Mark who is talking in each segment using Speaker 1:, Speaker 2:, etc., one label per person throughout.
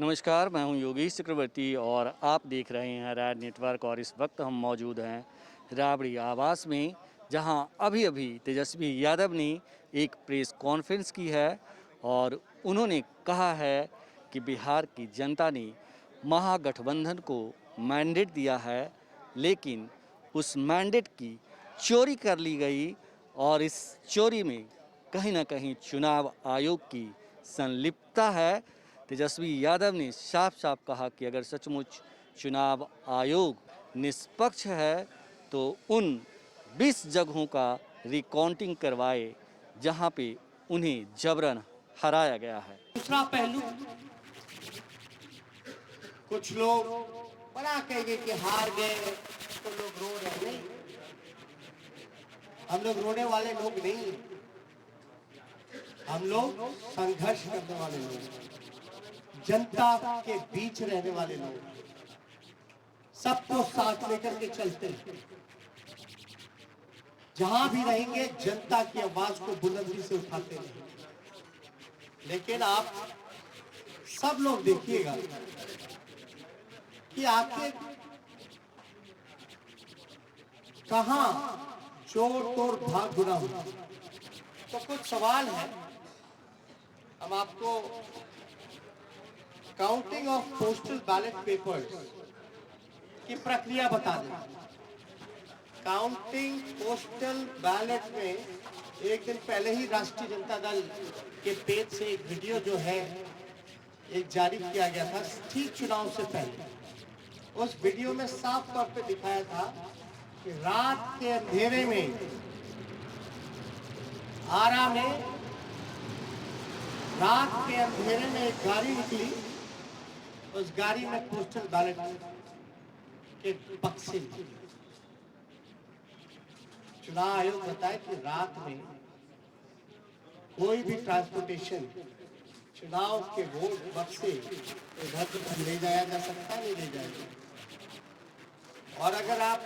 Speaker 1: नमस्कार, मैं हूं योगेश चक्रवर्ती और आप देख रहे हैं रैड नेटवर्क। और इस वक्त हम मौजूद हैं राबड़ी आवास में, जहां अभी-अभी तेजस्वी यादव ने एक प्रेस कॉन्फ्रेंस की है और उन्होंने कहा है कि बिहार की जनता ने महागठबंधन को मैंडेट दिया है, लेकिन उस मैंडेट की चोरी कर ली गई और इस चोरी में कहीं ना कहीं चुनाव आयोग की संलिप्तता है। तेजस्वी यादव ने साफ साफ कहा कि अगर सचमुच चुनाव आयोग निष्पक्ष है तो उन 20 जगहों का रिकाउंटिंग करवाए जहां पे उन्हें जबरन हराया गया है।
Speaker 2: दूसरा पहलू, कुछ लोग बड़ा कहेंगे कि हार गए तो लोग रो रहे नहीं। हम लोग रोने वाले लोग नहीं, हम लोग संघर्ष करने वाले लोग, जनता के बीच रहने वाले लोग, सबको साथ लेकर के चलते हैं। जहां भी रहेंगे जनता की आवाज को बुलंदी से उठाते हैं। लेकिन आप सब लोग देखिएगा कि आखिर कहां चोर तोड़ भाग गुना हुआ। तो कुछ सवाल है, हम आपको counting of postal ballot papers की प्रक्रिया बता दें। काउंटिंग पोस्टल बैलेट में एक दिन पहले ही राष्ट्रीय जनता दल के पेज से एक वीडियो जो है एक जारी किया गया था ठीक चुनाव से पहले। उस वीडियो में साफ तौर पे दिखाया था कि रात के अंधेरे में आरा में रात के अंधेरे में एक गाड़ी निकली। उस गाड़ी में पोस्टल बैलेट के बक्से। चुनाव आयोग बताए कि रात में कोई भी ट्रांसपोर्टेशन चुनाव के वोट बक्से इधर उधर ले जाया जा सकता, नहीं ले जाएगा। और अगर आप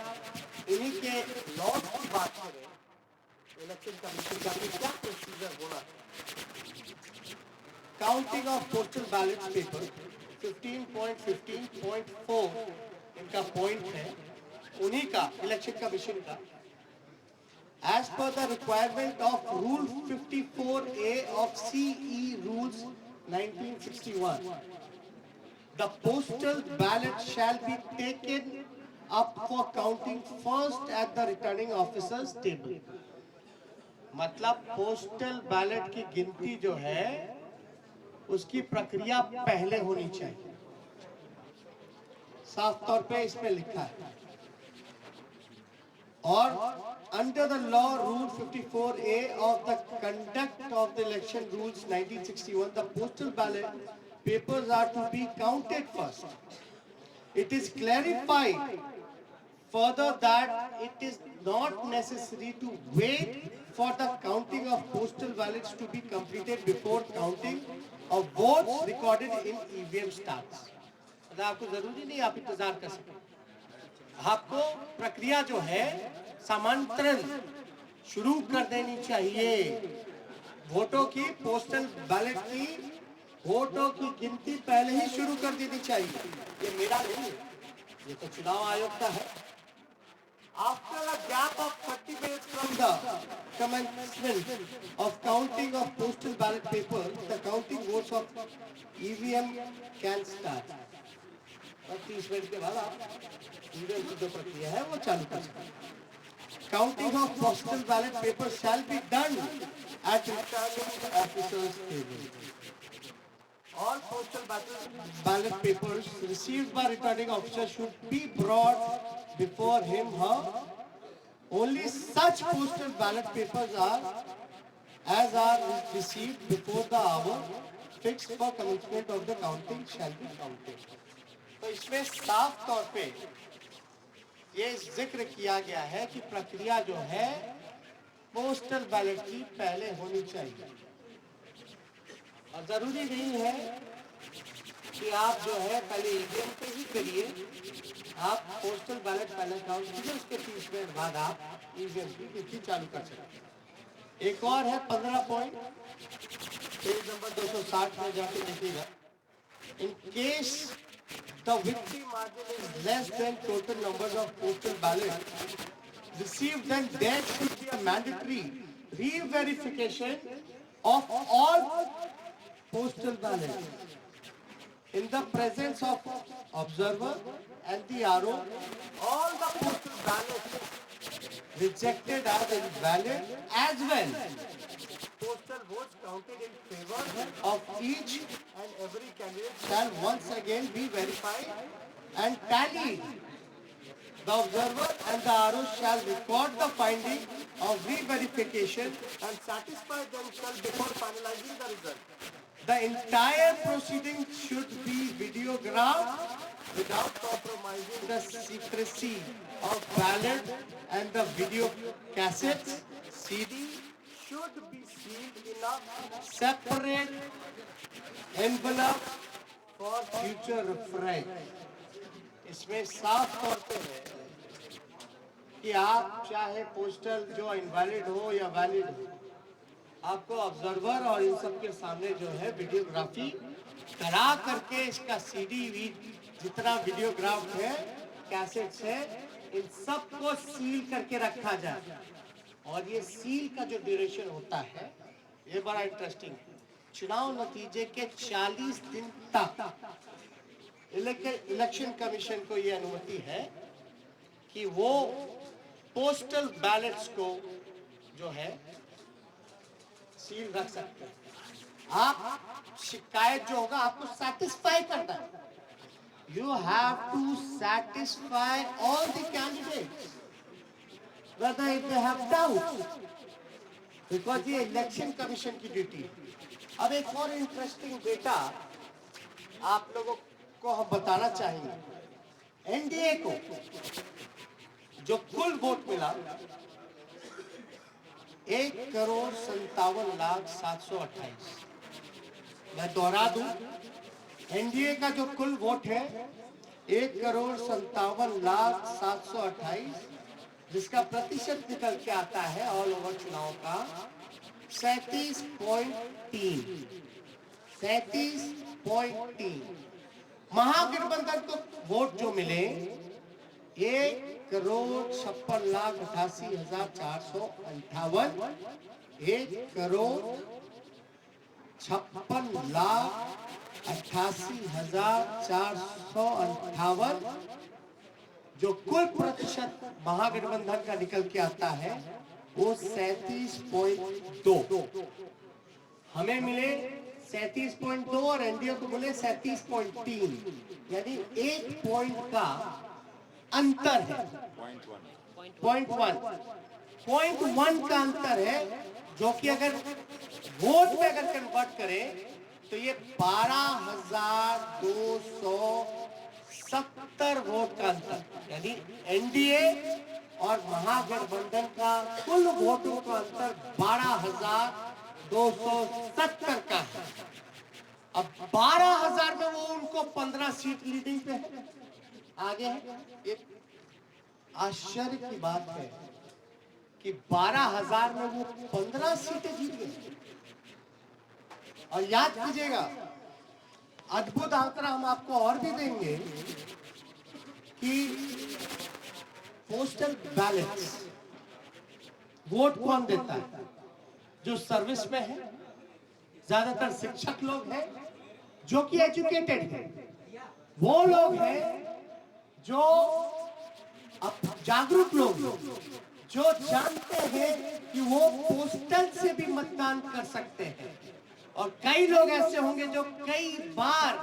Speaker 2: इन्हीं के लॉस की बात करें, इलेक्शन कमीशन का भी क्या प्रोसीजर होना। Counting of postal ballot paper 15.15.4 इनका पॉइंट है, उन्हीं का इलेक्शन कमीशन का। As per the requirement of Rule 54A of CE Rules 1961, the postal ballot shall be taken up for counting first at the returning officer's table. मतलब postal ballot की गिनती जो है उसकी प्रक्रिया पहले होनी चाहिए। साफ तौर पे इसमें लिखा है। और under the law rule 54A of the conduct of the election rules 1961, the postal ballot papers are to be counted first. It is clarified further that it is not necessary to wait for the counting of postal ballots to be completed before counting of votes recorded in EVM starts. मतलब आपको जरूरी नहीं आप इंतजार कर सकते। आपको प्रक्रिया जो है समांतरण शुरू कर देनी चाहिए। वोटों की, पोस्टल बैलेट की वोटों की गिनती पहले ही शुरू कर देनी चाहिए। ये मेरा नहीं, ये तो चुनाव आयोग का है। After a gap of 30 minutes from the commencement of counting of postal ballot papers, the counting votes of EVM can start. और 30 मिनट के बाद आप ईवीएम की जो प्रक्रिया है वो चालू कर सकते हैं। Counting of postal ballot papers shall be done at returning officers' table. All postal ballot papers received by returning officer should be brought before him her. Only such postal ballot papers are received before the hour fixed for commencement of the counting shall be counted. तो इसमें साफ तौर पे ये जिक्र किया गया है कि प्रक्रिया जो है पोस्टल बैलेट की पहले होनी चाहिए। और जरूरी नहीं है कि आप जो है पहले ईवीएम पे ही करिए। आप पोस्टल बैलेट पहले काउंट कीजिए, उसके 30 मिनट बाद आप ईवीएम की गिनती चालू कर सकते हैं। एक और है 15 पॉइंट, पेज नंबर 260 में जाके देखिएगा। In case the victory margin is less than total numbers of postal ballots received, then there should be a mandatory re-verification of all postal ballots in the presence of observer and the RO. All the postal ballots rejected as invalid as well. Postal votes counted in favor of each and every candidate shall once again be verified and tallied. The observer and the RO shall record the finding of re-verification and satisfy themselves before finalizing the result. The entire proceeding should be videographed without compromising the secrecy of ballot, and the video cassettes, CD should be sealed in a separate envelope for future reference. इसमें साफ तौर पे है कि आप चाहे postal जो invalid हो या वैलिड हो, आपको ऑब्जर्वर और इन सब के सामने जो है वीडियोग्राफी करा करके इसका सीडी जितना वीडियोग्राफ है, कैसेट्स है, इन सब को सील करके रखा जाए। और ये सील का जो ड्यूरेशन होता है ये बड़ा इंटरेस्टिंग है। चुनाव नतीजे के 40 दिन तक इलेक्शन कमीशन को ये अनुमति है कि वो पोस्टल बैलेट्स को जो है सील रख सकते हैं। आप शिकायत जो होगा आपको सेटिस्फाई करना है। You have to satisfy all the candidates whether if they have doubts, because ये इलेक्शन कमीशन की ड्यूटी। अब एक और इंटरेस्टिंग डेटा आप लोगों को हम बताना चाहेंगे। एनडीए को जो कुल वोट मिला 1,57,728। मैं दोहरा दूं, एनडीए का जो कुल वोट है 1,57,728, जिसका प्रतिशत निकल के आता है ऑल ओवर चुनाव का 37.3। महागठबंधन को वोट जो मिले 1,56,88,458, 1,56,88,458, जो कुल प्रतिशत महागठबंधन का निकल के आता है वो 37.2। हमें मिले 37.2 और एनडीए को मिले 37.3, यानी 1 पॉइंट का अंतर है। 0.1 का अंतर है, जो कि अगर वोट में अगर कन्वर्ट करें तो ये 12,270 वोट का अंतर, यानी एनडीए और महागठबंधन का कुल वोटों का अंतर 12,270 का है। अब 12,000 में वो उनको 15 सीट लीडिंग पे है, आगे है। एक आश्चर्य की बात है कि 12,000 में वो 15 सीटें जीत गए। और याद कीजिएगा, अद्भुत आंकड़ा हम आपको और भी देंगे कि पोस्टल बैलेट्स वोट कौन देता है? जो सर्विस में है, ज्यादातर शिक्षक लोग हैं जो कि एजुकेटेड हैं, वो लोग हैं जो जागरूक लोग, जो जानते हैं कि वो पोस्टल से भी मतदान कर सकते हैं। और कई लोग ऐसे होंगे जो कई बार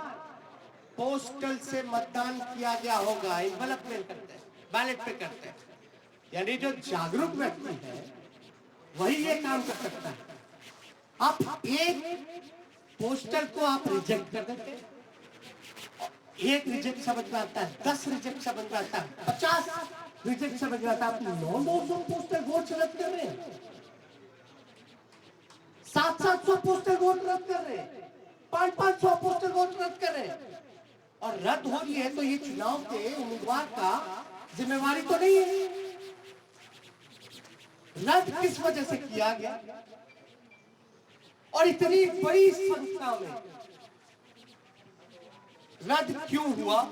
Speaker 2: पोस्टल से मतदान किया गया होगा, एनवलप में करते हैं, बैलेट पे करते हैं। यानी जो जागरूक व्यक्ति है वही ये काम कर सकता है। आप एक पोस्टल को आप रिजेक्ट कर देते हैं, एक रिजेक्ट समझ में आता है, 10 रिजेक्ट समझ में आता है, 50 रिजेक्ट समझ में आता है। आप 900 पोस्टल वोट रद्द कर रहे हैं, 700 पोस्टल वोट रद्द कर रहे हैं, 500 पोस्टल वोट रद्द कर रहे हैं। और रद्द हो रही है तो ये चुनाव के उम्मीदवार का जिम्मेवारी तो नहीं है। रद्द किस वजह से किया गया? और इतनी बड़ी संख्या में रद्द क्यों हुआ?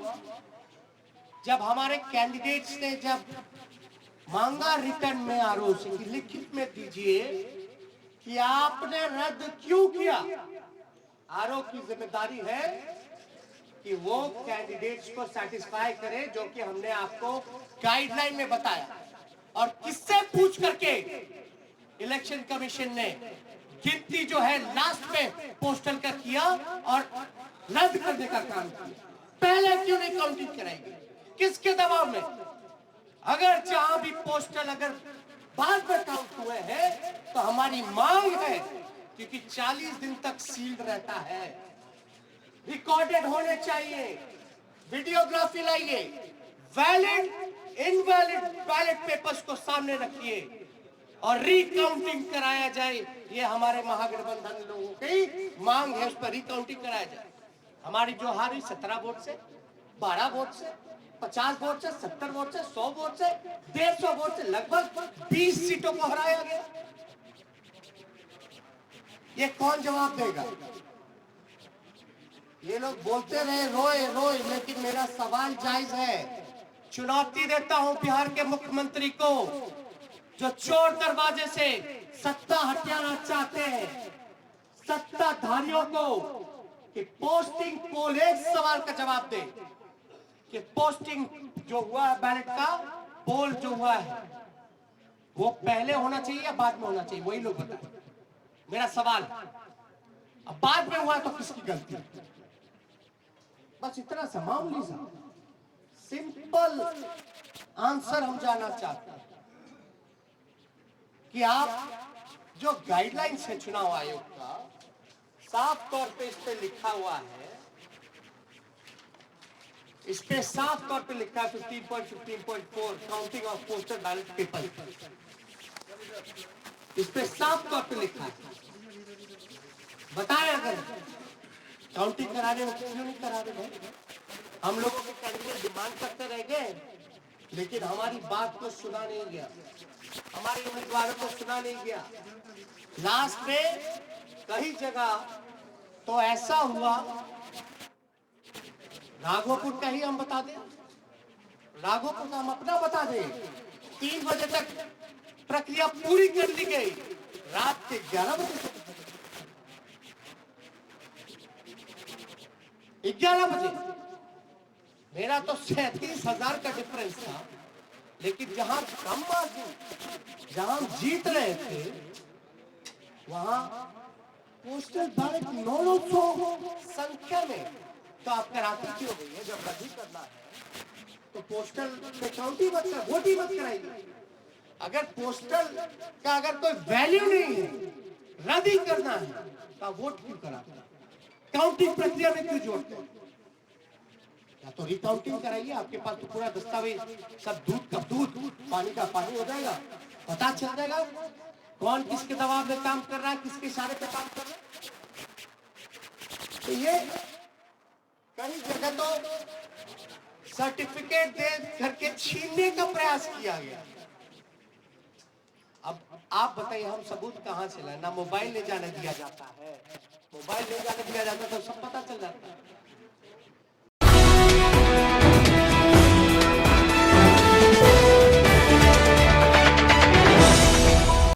Speaker 2: जब हमारे कैंडिडेट्स ने जब मांगा रिटर्न में आरओ से कि लिखित में दीजिए कि आपने रद्द क्यों किया, आरओ की जिम्मेदारी है कि वो कैंडिडेट्स को सेटिस्फाई करे जो कि हमने आपको गाइडलाइन में बताया। और किससे पूछ करके इलेक्शन कमीशन ने गिनती जो है लास्ट में पोस्टल का किया और रद्द करने का काम किया? पहले क्यों नहीं काउंटिंग कराएंगे? किसके दबाव में? अगर जहां भी पोस्टल अगर बाद में काउंट हुए हैं तो हमारी मांग है, क्योंकि 40 दिन तक सील्ड रहता है, रिकॉर्डेड होने चाहिए, वीडियोग्राफी लाइए, वैलिड इनवैलिड बैलेट पेपर्स को सामने रखिए और रिकाउंटिंग कराया जाए। ये हमारे महागठबंधन लोगों की मांग है, उस पर रिकाउंटिंग कराया जाए। हमारी जो हारी 17 वोट से, 12 वोट से, 50 वोट से, 70 वोट से, 100 वोट से, 150 वोट से लगभग 20 सीटों को हराया गया। ये कौन जवाब देगा? ये लोग बोलते रहे रोए रोए, लेकिन मेरा सवाल जायज है। चुनौती देता हूं बिहार के मुख्यमंत्री को, जो चोर दरवाजे से सत्ता हथियाना चाहते हैं, सत्ताधारियों को, कि पोस्टिंग पोल, एक सवाल का जवाब दे कि पोस्टिंग जो हुआ है बैलेट का पोल जो हुआ है वो पहले होना चाहिए या बाद में होना चाहिए? वही लोग बताएं। मेरा सवाल, अब बाद में हुआ तो किसकी गलती? बस इतना सा मामूली सा सिंपल आंसर हम जानना चाहते हैं कि आप जो गाइडलाइंस है चुनाव आयोग का, साफ तौर पे इस पे लिखा हुआ है, इस पे साफ तौर पे लिखा है 15.15.4 counting of postal ballot paper. इस पे साफ तौर पे लिखा है। बताएं अगर काउंटिंग कराने में क्यों नहीं करा रहे? हम लोगों के कैंडिडेट डिमांड करते रह गए, लेकिन हमारी बात को सुना नहीं गया, हमारे उम्मीदवारों को सुना नहीं गया। लास्ट में कई जगह तो ऐसा हुआ, राघोपुर का ही हम बता दें, राघोपुर का हम अपना बता दें, 3 बजे तक प्रक्रिया पूरी कर ली गई, रात के 11 बजे तक, 11 बजे। मेरा तो 37,000 का डिफरेंस था, लेकिन जहां कम मार्जिन, जहां हम जीत रहे थे, वहां पोस्टल बैलेट 900 संख्या में तो आप कराती क्यों गई है? जब रद्द करना है तो पोस्टल पे काउंटिंग मत कर, वोट ही मत कराइए। अगर पोस्टल का अगर कोई वैल्यू नहीं है, रद्द ही करना है, तो वोट क्यों कराते? काउंटिंग प्रक्रिया में क्यों जोड़ते हैं? या तो रिकाउंटिंग कराइए, आपके पास तो पूरा दस्तावेज, सब दूध का दूध, पानी का पानी हो जाएगा, पता चल जाएगा कौन किसके दबाव में काम कर रहा है, किसके इशारे पे काम कर रहा है। तो ये कई जगह तो सर्टिफिकेट दे करके छीनने का प्रयास किया गया। अब आप बताइए, हम सबूत कहां से लाए? ना मोबाइल ले जाने दिया जाता है, मोबाइल ले जाने दिया जाता तो सब पता चल जाता है।